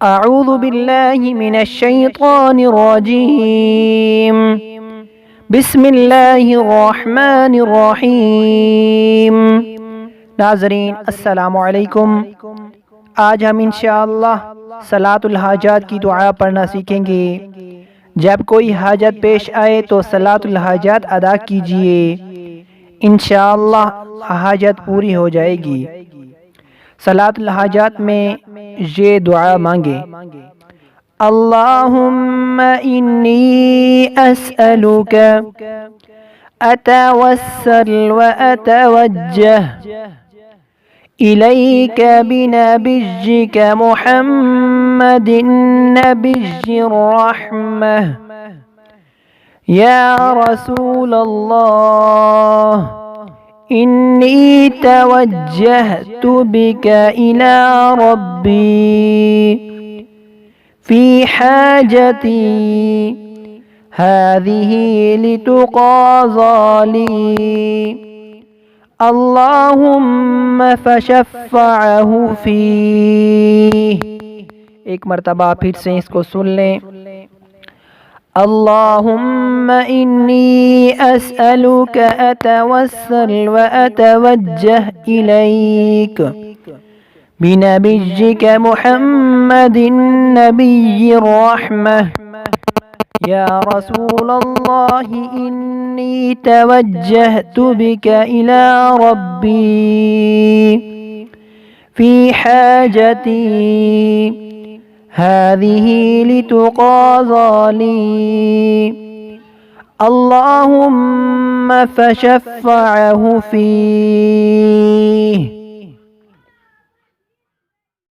अऊज़ु बिल्लाहि मिनश्शैतानिर्रजीम बिस्मिल्लाहिर्रहमानिर्रहीम। नाज़रीन अस्सलामु अलैकुम। आज हम इंशाअल्लाह सलातुल हाजात की दुआ पढ़ना सीखेंगे। जब कोई हाजत पेश आए तो सलातुल हाजात अदा कीजिए, इंशाअल्लाह हाजत पूरी हो जाएगी। सलातुल हाजात में ये दुआ मांगे, अल्लाहुम्मा इन्नी अस्अलुका अतवस्सल व अतवज्जह इलैका बिनबिय्यिका मुहम्मदिन नबिय्यिर रहमह या रसूलल्लाह इन्नी तवज्जहतु बिका इला रब्बी फ़ी हाजती हाज़िही लितुक़ाज़ा ली अल्लाहुम्मा फ़शफ़अहु फ़ीह। एक मरतबा फिर से इसको सुन लें। अल्लाहुम्मा इन्नी अस्अलुका अतवस्सल व अतवज्जह इलैक बिनबिय्यिका मुहम्मदिन नबिय्यिर रहमह या रसूलल्लाह इन्नी तवज्जहतु बिका इला रब्बी फ़ी हाजती हाज़िही लितुक़ाज़ा ली अल्लाहुम्मा फ़शफ़अहु फ़ीह।